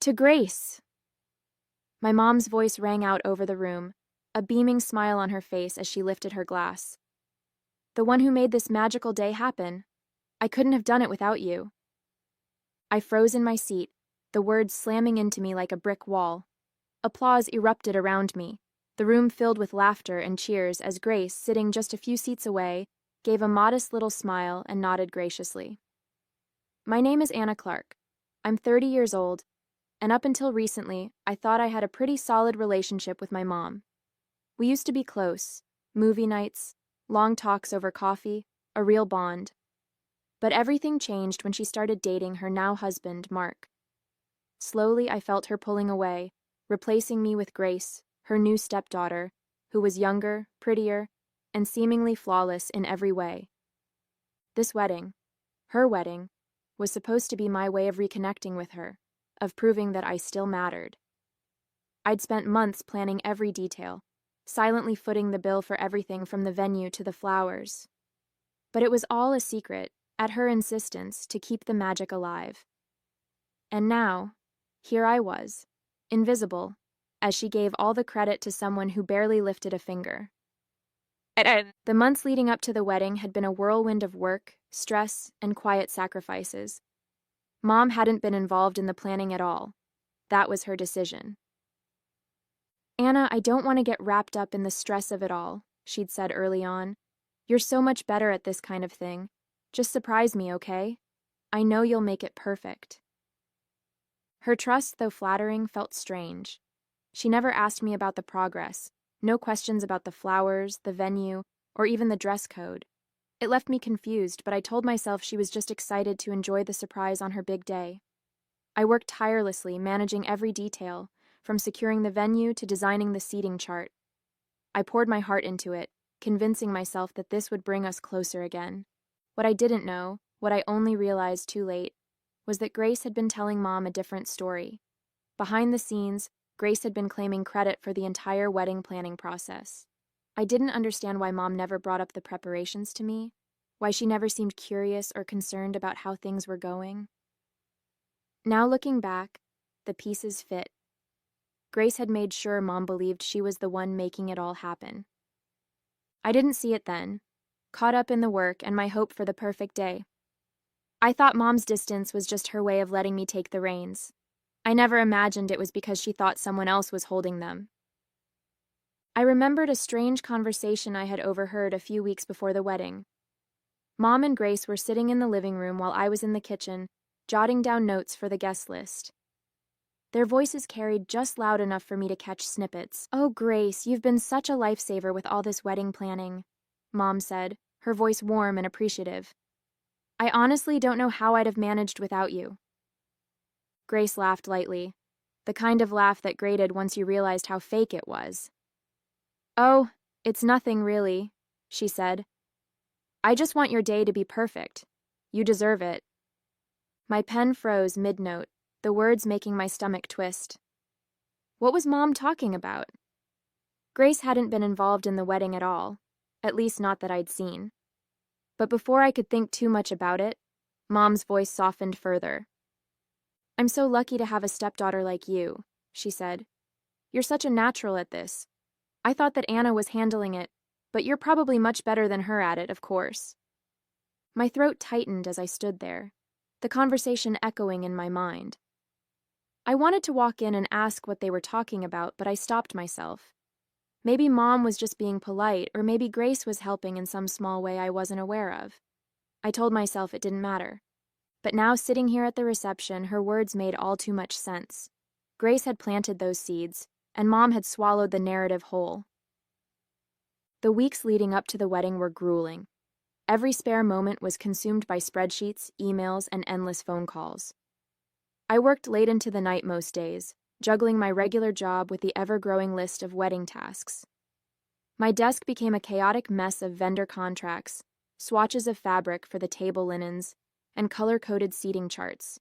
To Grace! My mom's voice rang out over the room, a beaming smile on her face as she lifted her glass. The one who made this magical day happen. I couldn't have done it without you. I froze in my seat, the words slamming into me like a brick wall. Applause erupted around me, the room filled with laughter and cheers as Grace, sitting just a few seats away, gave a modest little smile and nodded graciously. My name is Anna Clark. I'm 30 years old, and up until recently, I thought I had a pretty solid relationship with my mom. We used to be close, movie nights, long talks over coffee, a real bond. But everything changed when she started dating her now husband, Mark. Slowly, I felt her pulling away, replacing me with Grace, her new stepdaughter, who was younger, prettier, and seemingly flawless in every way. This wedding, her wedding, was supposed to be my way of reconnecting with her, of proving that I still mattered. I'd spent months planning every detail, silently footing the bill for everything from the venue to the flowers. But it was all a secret, at her insistence, to keep the magic alive. And now, here I was, invisible, as she gave all the credit to someone who barely lifted a finger. The months leading up to the wedding had been a whirlwind of work, stress, and quiet sacrifices. Mom hadn't been involved in the planning at all. That was her decision. Anna, I don't want to get wrapped up in the stress of it all, she'd said early on. You're so much better at this kind of thing. Just surprise me, okay? I know you'll make it perfect. Her trust, though flattering, felt strange. She never asked me about the progress, no questions about the flowers, the venue, or even the dress code. It left me confused, but I told myself she was just excited to enjoy the surprise on her big day. I worked tirelessly, managing every detail, from securing the venue to designing the seating chart. I poured my heart into it, convincing myself that this would bring us closer again. What I didn't know, what I only realized too late, was that Grace had been telling Mom a different story. Behind the scenes, Grace had been claiming credit for the entire wedding planning process. I didn't understand why Mom never brought up the preparations to me, why she never seemed curious or concerned about how things were going. Now looking back, the pieces fit. Grace had made sure Mom believed she was the one making it all happen. I didn't see it then, caught up in the work and my hope for the perfect day. I thought Mom's distance was just her way of letting me take the reins. I never imagined it was because she thought someone else was holding them. I remembered a strange conversation I had overheard a few weeks before the wedding. Mom and Grace were sitting in the living room while I was in the kitchen, jotting down notes for the guest list. Their voices carried just loud enough for me to catch snippets. "Oh, Grace, you've been such a lifesaver with all this wedding planning," Mom said, her voice warm and appreciative. "I honestly don't know how I'd have managed without you." Grace laughed lightly, the kind of laugh that grated once you realized how fake it was. "Oh, it's nothing really," she said. "I just want your day to be perfect. You deserve it." My pen froze mid-note, the words making my stomach twist. What was Mom talking about? Grace hadn't been involved in the wedding at all, at least not that I'd seen. But before I could think too much about it, Mom's voice softened further. "I'm so lucky to have a stepdaughter like you," she said. "You're such a natural at this. I thought that Anna was handling it, but you're probably much better than her at it, of course." My throat tightened as I stood there, the conversation echoing in my mind. I wanted to walk in and ask what they were talking about, but I stopped myself. Maybe Mom was just being polite, or maybe Grace was helping in some small way I wasn't aware of. I told myself it didn't matter. But now, sitting here at the reception, her words made all too much sense. Grace had planted those seeds, and Mom had swallowed the narrative whole. The weeks leading up to the wedding were grueling. Every spare moment was consumed by spreadsheets, emails, and endless phone calls. I worked late into the night most days, juggling my regular job with the ever-growing list of wedding tasks. My desk became a chaotic mess of vendor contracts, swatches of fabric for the table linens, and color-coded seating charts.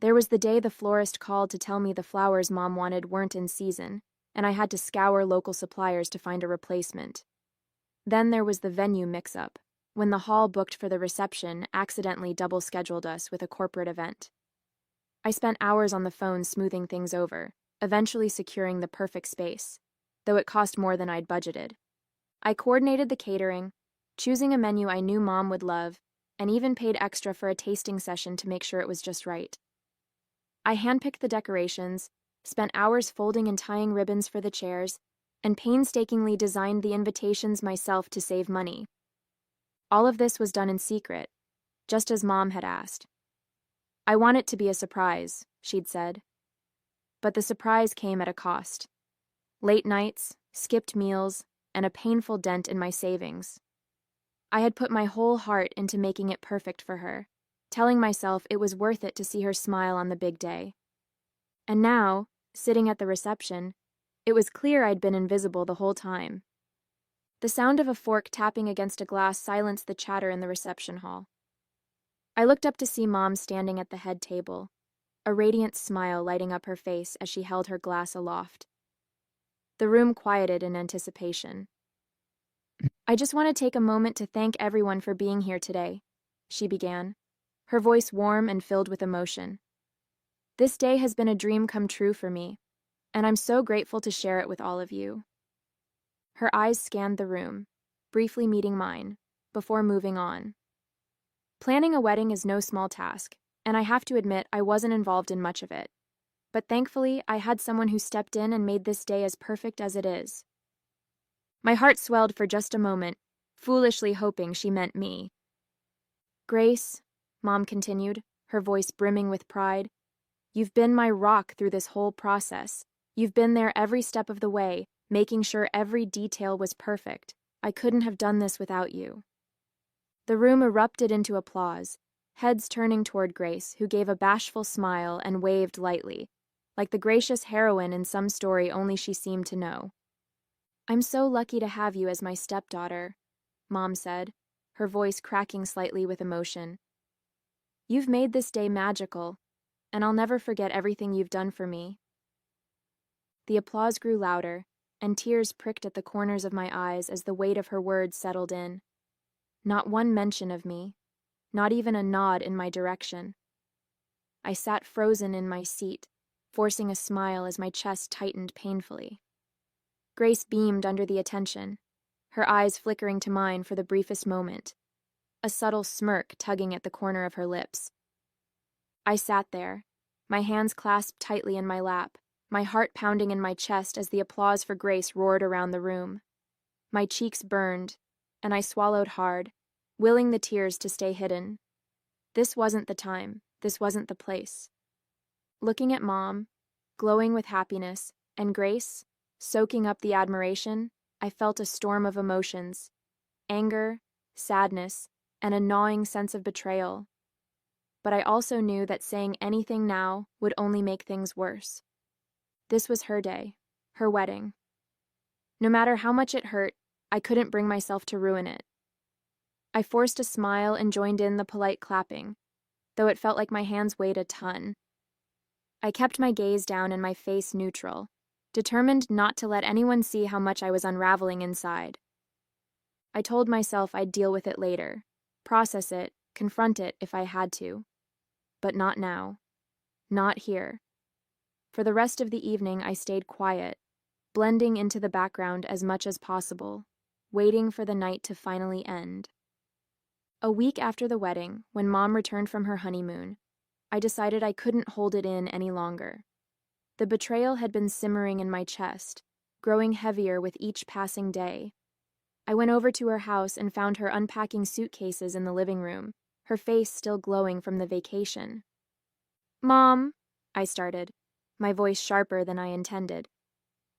There was the day the florist called to tell me the flowers Mom wanted weren't in season, and I had to scour local suppliers to find a replacement. Then there was the venue mix-up, when the hall booked for the reception accidentally double-scheduled us with a corporate event. I spent hours on the phone smoothing things over, eventually securing the perfect space, though it cost more than I'd budgeted. I coordinated the catering, choosing a menu I knew Mom would love, and even paid extra for a tasting session to make sure it was just right. I handpicked the decorations, spent hours folding and tying ribbons for the chairs, and painstakingly designed the invitations myself to save money. All of this was done in secret, just as Mom had asked. I want it to be a surprise, she'd said. But the surprise came at a cost. Late nights, skipped meals, and a painful dent in my savings. I had put my whole heart into making it perfect for her, telling myself it was worth it to see her smile on the big day. And now, sitting at the reception, it was clear I'd been invisible the whole time. The sound of a fork tapping against a glass silenced the chatter in the reception hall. I looked up to see Mom standing at the head table, a radiant smile lighting up her face as she held her glass aloft. The room quieted in anticipation. "I just want to take a moment to thank everyone for being here today," she began, her voice warm and filled with emotion. "This day has been a dream come true for me, and I'm so grateful to share it with all of you." Her eyes scanned the room, briefly meeting mine, before moving on. Planning a wedding is no small task, and I have to admit I wasn't involved in much of it. But thankfully, I had someone who stepped in and made this day as perfect as it is. My heart swelled for just a moment, foolishly hoping she meant me. "Grace," Mom continued, her voice brimming with pride, "you've been my rock through this whole process. You've been there every step of the way, making sure every detail was perfect. I couldn't have done this without you." The room erupted into applause, heads turning toward Grace, who gave a bashful smile and waved lightly, like the gracious heroine in some story only she seemed to know. "I'm so lucky to have you as my stepdaughter," Mom said, her voice cracking slightly with emotion. "You've made this day magical, and I'll never forget everything you've done for me." The applause grew louder, and tears pricked at the corners of my eyes as the weight of her words settled in. Not one mention of me, not even a nod in my direction. I sat frozen in my seat, forcing a smile as my chest tightened painfully. Grace beamed under the attention, her eyes flickering to mine for the briefest moment, a subtle smirk tugging at the corner of her lips. I sat there, my hands clasped tightly in my lap, my heart pounding in my chest as the applause for Grace roared around the room. My cheeks burned, and I swallowed hard, willing the tears to stay hidden. This wasn't the time, this wasn't the place. Looking at Mom, glowing with happiness, and Grace, soaking up the admiration, I felt a storm of emotions: anger, sadness, and a gnawing sense of betrayal. But I also knew that saying anything now would only make things worse. This was her day, her wedding. No matter how much it hurt, I couldn't bring myself to ruin it. I forced a smile and joined in the polite clapping, though it felt like my hands weighed a ton. I kept my gaze down and my face neutral, determined not to let anyone see how much I was unraveling inside. I told myself I'd deal with it later, process it, confront it if I had to. But not now. Not here. For the rest of the evening, I stayed quiet, blending into the background as much as possible, waiting for the night to finally end. A week after the wedding, when Mom returned from her honeymoon, I decided I couldn't hold it in any longer. The betrayal had been simmering in my chest, growing heavier with each passing day. I went over to her house and found her unpacking suitcases in the living room, her face still glowing from the vacation. "Mom," I started, my voice sharper than I intended.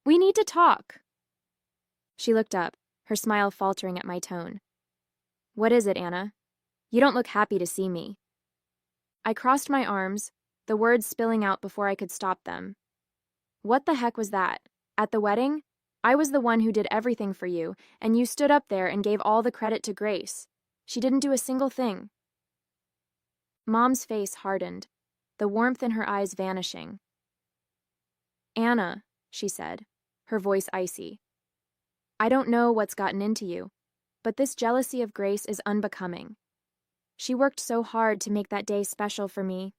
"We need to talk." She looked up, her smile faltering at my tone. "What is it, Anna? You don't look happy to see me." I crossed my arms, the words spilling out before I could stop them. "What the heck was that? At the wedding? I was the one who did everything for you, and you stood up there and gave all the credit to Grace. She didn't do a single thing." Mom's face hardened, the warmth in her eyes vanishing. "Anna," she said, her voice icy, "I don't know what's gotten into you, but this jealousy of Grace is unbecoming. She worked so hard to make that day special for me.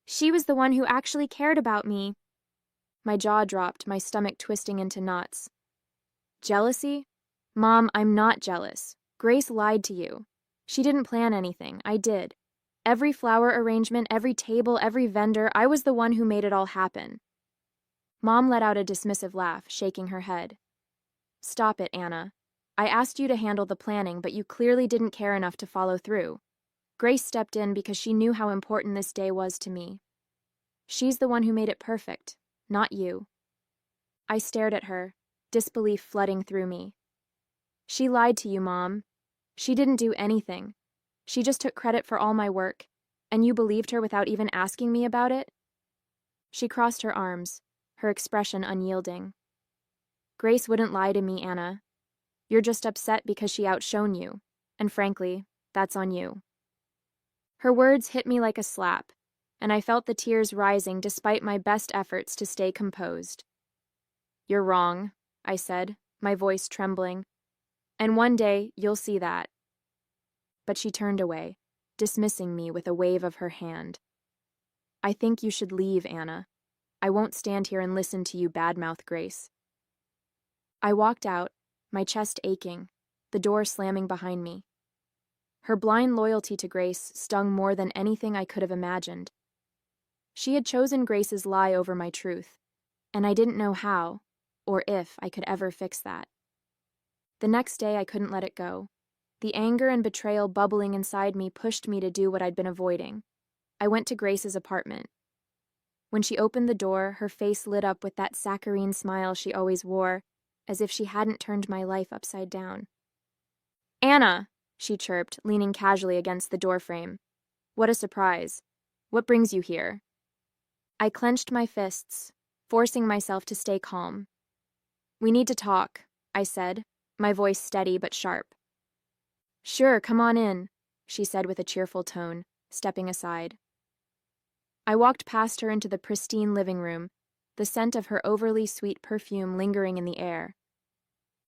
She was the one who actually cared about me. My jaw dropped, my stomach twisting into knots. Jealousy? Mom, I'm not jealous. Grace lied to you. She didn't plan anything. I did. Every flower arrangement, every table, every vendor, I was the one who made it all happen. Mom let out a dismissive laugh, shaking her head. Stop it, Anna. I asked you to handle the planning, but you clearly didn't care enough to follow through. Grace stepped in because she knew how important this day was to me. She's the one who made it perfect, not you. I stared at her, disbelief flooding through me. She lied to you, Mom. She didn't do anything. She just took credit for all my work, and you believed her without even asking me about it? She crossed her arms, her expression unyielding. Grace wouldn't lie to me, Anna. You're just upset because she outshone you, and frankly, that's on you. Her words hit me like a slap, and I felt the tears rising despite my best efforts to stay composed. You're wrong, I said, my voice trembling. And one day, you'll see that. But she turned away, dismissing me with a wave of her hand. I think you should leave, Anna. I won't stand here and listen to you badmouth Grace. I walked out, my chest aching, the door slamming behind me. Her blind loyalty to Grace stung more than anything I could have imagined. She had chosen Grace's lie over my truth, and I didn't know how, or if I could ever fix that. The next day I couldn't let it go. The anger and betrayal bubbling inside me pushed me to do what I'd been avoiding. I went to Grace's apartment. When she opened the door, her face lit up with that saccharine smile she always wore, as if she hadn't turned my life upside down. Anna, she chirped, leaning casually against the doorframe. What a surprise. What brings you here? I clenched my fists, forcing myself to stay calm. We need to talk, I said, my voice steady but sharp. Sure, come on in, she said with a cheerful tone, stepping aside. I walked past her into the pristine living room, the scent of her overly sweet perfume lingering in the air.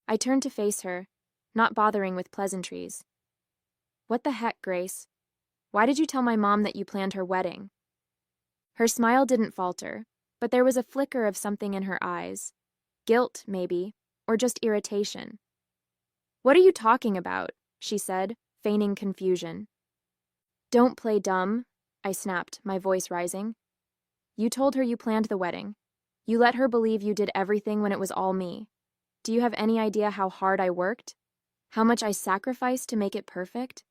I turned to face her, not bothering with pleasantries. What the heck, Grace? Why did you tell my mom that you planned her wedding? Her smile didn't falter, but there was a flicker of something in her eyes. Guilt, maybe, or just irritation. What are you talking about? She said, feigning confusion. Don't play dumb, I snapped, my voice rising. You told her you planned the wedding. You let her believe you did everything when it was all me. Do you have any idea how hard I worked? How much I sacrificed to make it perfect?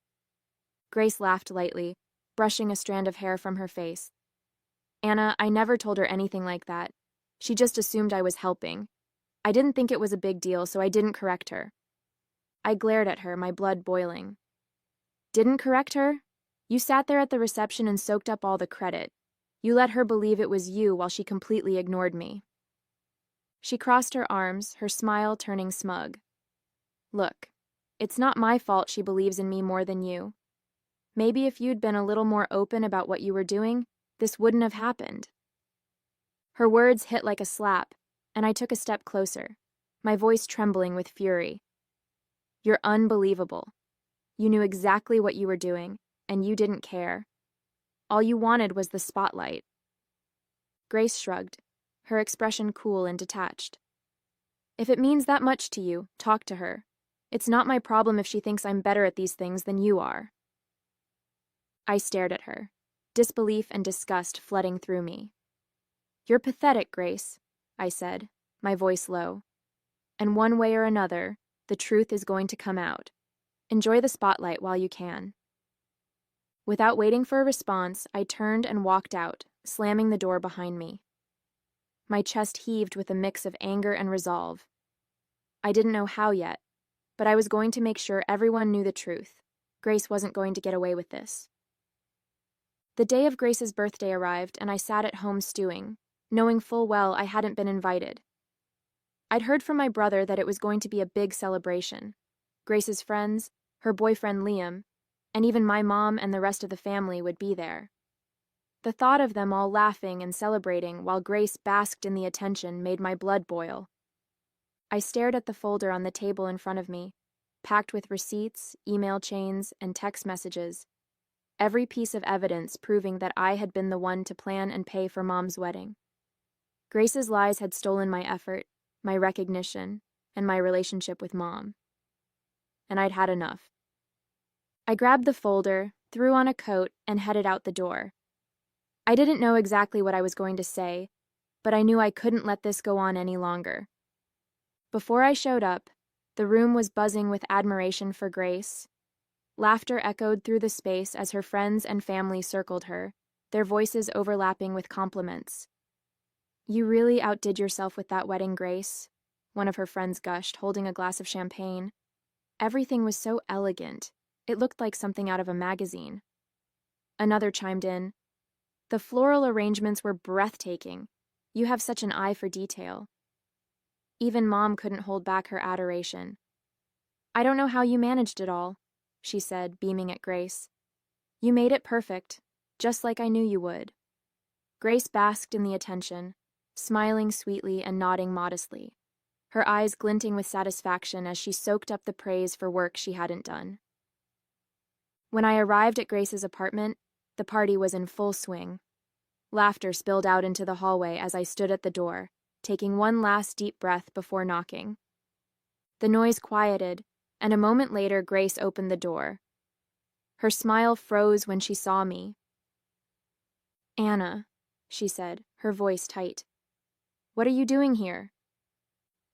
Grace laughed lightly, brushing a strand of hair from her face. Anna, I never told her anything like that. She just assumed I was helping. I didn't think it was a big deal, so I didn't correct her. I glared at her, my blood boiling. Didn't correct her? You sat there at the reception and soaked up all the credit. You let her believe it was you while she completely ignored me. She crossed her arms, her smile turning smug. Look, it's not my fault she believes in me more than you. Maybe if you'd been a little more open about what you were doing, this wouldn't have happened. Her words hit like a slap, and I took a step closer, my voice trembling with fury. You're unbelievable. You knew exactly what you were doing, and you didn't care. All you wanted was the spotlight. Grace shrugged, her expression cool and detached. If it means that much to you, talk to her. It's not my problem if she thinks I'm better at these things than you are. I stared at her, disbelief and disgust flooding through me. You're pathetic, Grace, I said, my voice low. And one way or another, the truth is going to come out. Enjoy the spotlight while you can. Without waiting for a response, I turned and walked out, slamming the door behind me. My chest heaved with a mix of anger and resolve. I didn't know how yet, but I was going to make sure everyone knew the truth. Grace wasn't going to get away with this. The day of Grace's birthday arrived, and I sat at home stewing, knowing full well I hadn't been invited. I'd heard from my brother that it was going to be a big celebration. Grace's friends, her boyfriend Liam, and even my mom and the rest of the family would be there. The thought of them all laughing and celebrating while Grace basked in the attention made my blood boil. I stared at the folder on the table in front of me, packed with receipts, email chains, and text messages. every piece of evidence proving that I had been the one to plan and pay for Mom's wedding. Grace's lies had stolen my effort, my recognition, and my relationship with Mom. And I'd had enough. I grabbed the folder, threw on a coat, and headed out the door. I didn't know exactly what I was going to say, but I knew I couldn't let this go on any longer. Before I showed up, the room was buzzing with admiration for Grace. Laughter echoed through the space as her friends and family circled her, their voices overlapping with compliments. "You really outdid yourself with that wedding, Grace," one of her friends gushed, holding a glass of champagne. "Everything was so elegant. It looked like something out of a magazine." Another chimed in, "The floral arrangements were breathtaking. You have such an eye for detail." Even Mom couldn't hold back her adoration. "I don't know how you managed it all," she said, beaming at Grace. "You made it perfect, just like I knew you would." Grace basked in the attention, smiling sweetly and nodding modestly, her eyes glinting with satisfaction as she soaked up the praise for work she hadn't done. When I arrived at Grace's apartment, the party was in full swing. Laughter spilled out into the hallway as I stood at the door, taking one last deep breath before knocking. The noise quieted, and a moment later Grace opened the door. Her smile froze when she saw me. "Anna," she said, her voice tight. "What are you doing here?"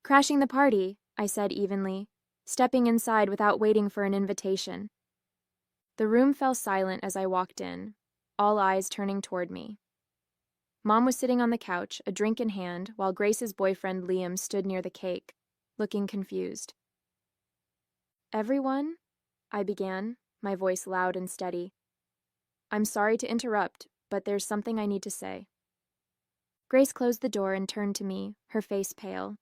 "Crashing the party," I said evenly, stepping inside without waiting for an invitation. The room fell silent as I walked in, all eyes turning toward me. Mom was sitting on the couch, a drink in hand, while Grace's boyfriend Liam stood near the cake, looking confused. "Everyone?" I began, my voice loud and steady. "I'm sorry to interrupt, but there's something I need to say." Grace closed the door and turned to me, her face pale.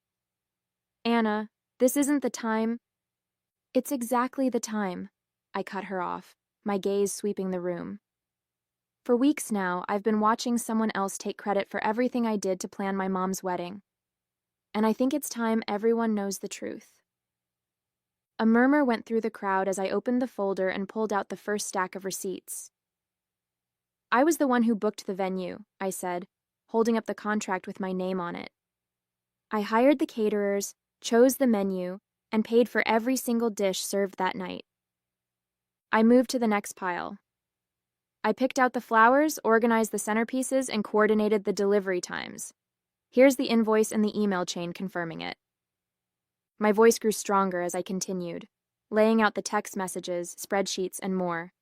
"Anna, this isn't the time." "It's exactly the time," I cut her off, my gaze sweeping the room. "For weeks now, I've been watching someone else take credit for everything I did to plan my mom's wedding. And I think it's time everyone knows the truth." A murmur went through the crowd as I opened the folder and pulled out the first stack of receipts. "I was the one who booked the venue," I said, holding up the contract with my name on it. "I hired the caterers, chose the menu, and paid for every single dish served that night." I moved to the next pile. "I picked out the flowers, organized the centerpieces, and coordinated the delivery times. Here's the invoice and the email chain confirming it." My voice grew stronger as I continued, laying out the text messages, spreadsheets, and more.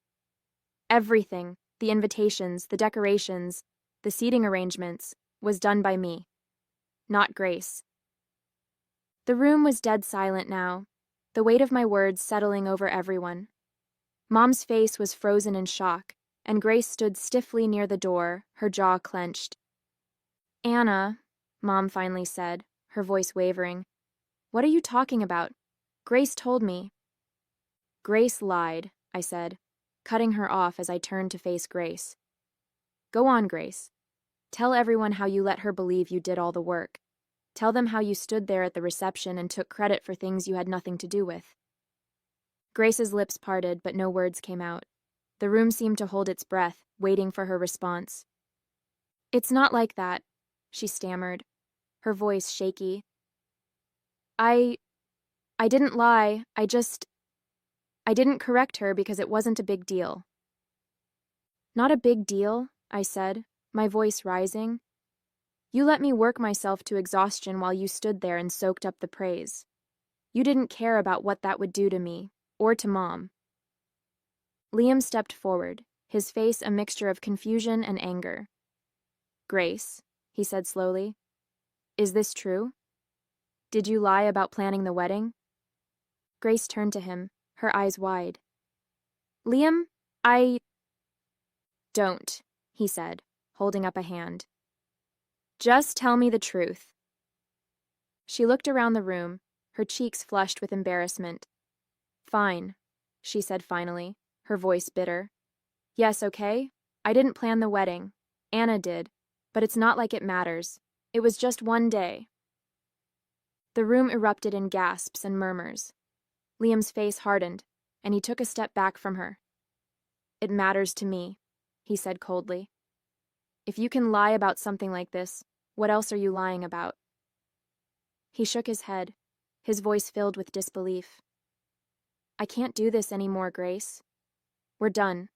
Everything, the invitations, the decorations, the seating arrangements, was done by me, not Grace. The room was dead silent now, the weight of my words settling over everyone. Mom's face was frozen in shock, and Grace stood stiffly near the door, her jaw clenched. "Anna," Mom finally said, her voice wavering, "what are you talking about? Grace told me." "Grace lied," I said, cutting her off as I turned to face Grace. "Go on, Grace. Tell everyone how you let her believe you did all the work. Tell them how you stood there at the reception and took credit for things you had nothing to do with." Grace's lips parted, but no words came out. The room seemed to hold its breath, waiting for her response. "It's not like that," she stammered, her voice shaky. I didn't lie, I didn't correct her because it wasn't a big deal." "Not a big deal," I said, my voice rising. "You let me work myself to exhaustion while you stood there and soaked up the praise. You didn't care about what that would do to me, or to Mom." Liam stepped forward, his face a mixture of confusion and anger. "Grace," he said slowly, "is this true? Did you lie about planning the wedding?" Grace turned to him, her eyes wide. "Liam, I—" "Don't," he said, holding up a hand. "Just tell me the truth." She looked around the room, her cheeks flushed with embarrassment. "Fine," she said finally, her voice bitter. "Yes, okay? I didn't plan the wedding. Anna did, but it's not like it matters. It was just one day." The room erupted in gasps and murmurs. Liam's face hardened, and he took a step back from her. It matters to me, he said coldly. If you can lie about something like this, what else are you lying about? He shook his head, his voice filled with disbelief. I can't do this anymore, Grace. We're done.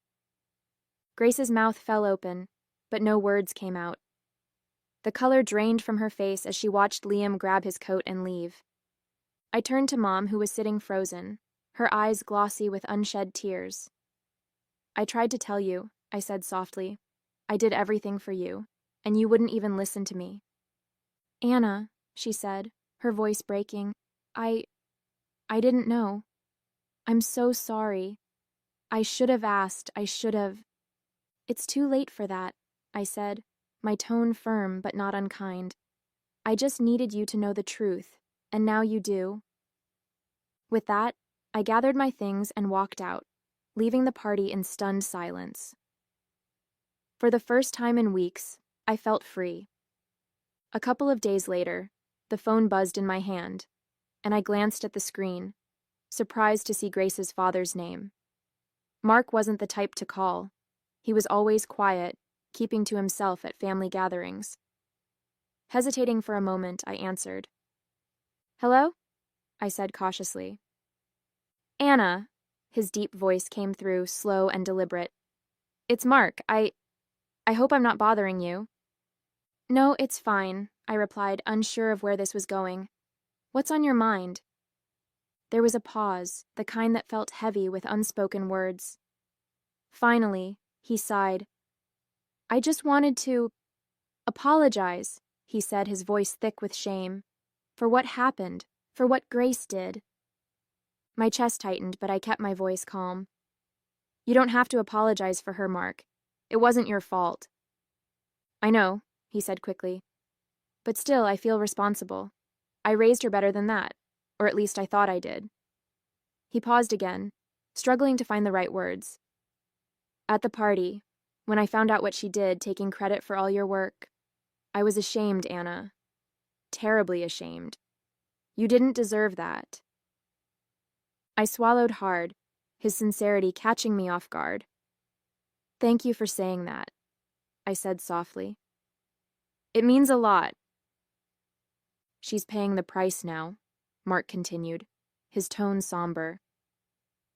Grace's mouth fell open, but no words came out. The color drained from her face as she watched Liam grab his coat and leave. I turned to Mom, who was sitting frozen, her eyes glossy with unshed tears. I tried to tell you, I said softly. I did everything for you, and you wouldn't even listen to me. Anna, she said, her voice breaking, I didn't know. I'm so sorry. I should have asked, I should have. It's too late for that, I said, my tone firm but not unkind. I just needed you to know the truth, and now you do. With that, I gathered my things and walked out, leaving the party in stunned silence. For the first time in weeks, I felt free. A couple of days later, the phone buzzed in my hand, and I glanced at the screen, surprised to see Grace's father's name. Mark wasn't the type to call. He was always quiet, keeping to himself at family gatherings. Hesitating for a moment, I answered. Hello? I said cautiously. Anna, his deep voice came through, slow and deliberate. It's Mark. I hope I'm not bothering you. No, it's fine, I replied, unsure of where this was going. What's on your mind? There was a pause, the kind that felt heavy with unspoken words. Finally, he sighed. I just wanted to apologize, he said, his voice thick with shame, for what happened, for what Grace did. My chest tightened, but I kept my voice calm. You don't have to apologize for her, Mark. It wasn't your fault. I know, he said quickly. But still, I feel responsible. I raised her better than that, or at least I thought I did. He paused again, struggling to find the right words. At the party, when I found out what she did, taking credit for all your work, I was ashamed, Anna. Terribly ashamed. You didn't deserve that. I swallowed hard, his sincerity catching me off guard. Thank you for saying that, I said softly. It means a lot. She's paying the price now, Mark continued, his tone somber.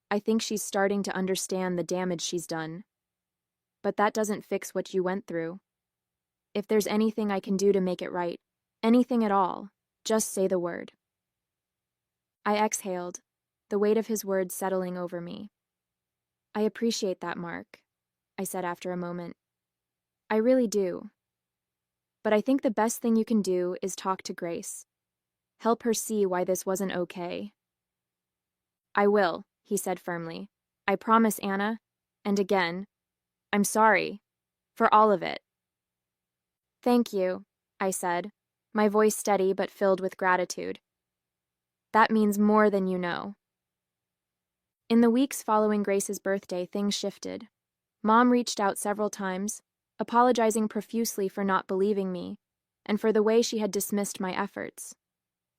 I think she's starting to understand the damage she's done. But that doesn't fix what you went through. If there's anything I can do to make it right, anything at all, just say the word. I exhaled, the weight of his words settling over me. I appreciate that, Mark, I said after a moment. I really do. But I think the best thing you can do is talk to Grace. Help her see why this wasn't okay. I will, he said firmly. I promise, Anna. And again, I'm sorry. For all of it. Thank you, I said, my voice steady but filled with gratitude. That means more than you know. In the weeks following Grace's birthday, things shifted. Mom reached out several times, apologizing profusely for not believing me, and for the way she had dismissed my efforts.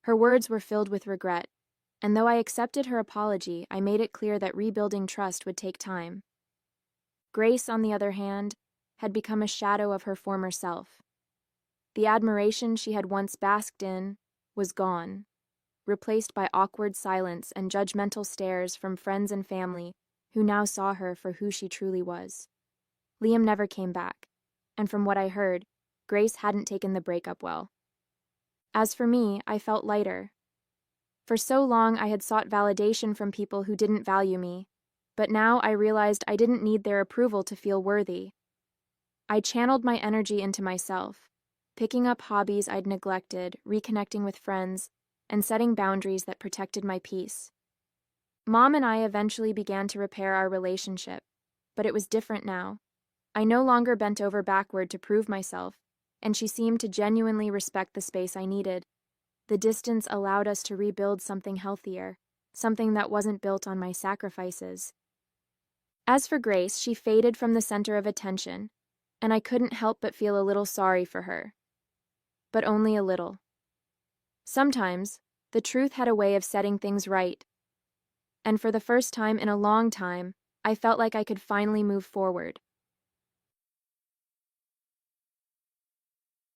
Her words were filled with regret, and though I accepted her apology, I made it clear that rebuilding trust would take time. Grace, on the other hand, had become a shadow of her former self. The admiration she had once basked in was gone, replaced by awkward silence and judgmental stares from friends and family who now saw her for who she truly was. Liam never came back, and from what I heard, Grace hadn't taken the breakup well. As for me, I felt lighter. For so long I had sought validation from people who didn't value me, but now I realized I didn't need their approval to feel worthy. I channeled my energy into myself, picking up hobbies I'd neglected, reconnecting with friends, and setting boundaries that protected my peace. Mom and I eventually began to repair our relationship, but it was different now. I no longer bent over backward to prove myself, and she seemed to genuinely respect the space I needed. The distance allowed us to rebuild something healthier, something that wasn't built on my sacrifices. As for Grace, she faded from the center of attention, and I couldn't help but feel a little sorry for her. But only a little. Sometimes, the truth had a way of setting things right. And for the first time in a long time, I felt like I could finally move forward.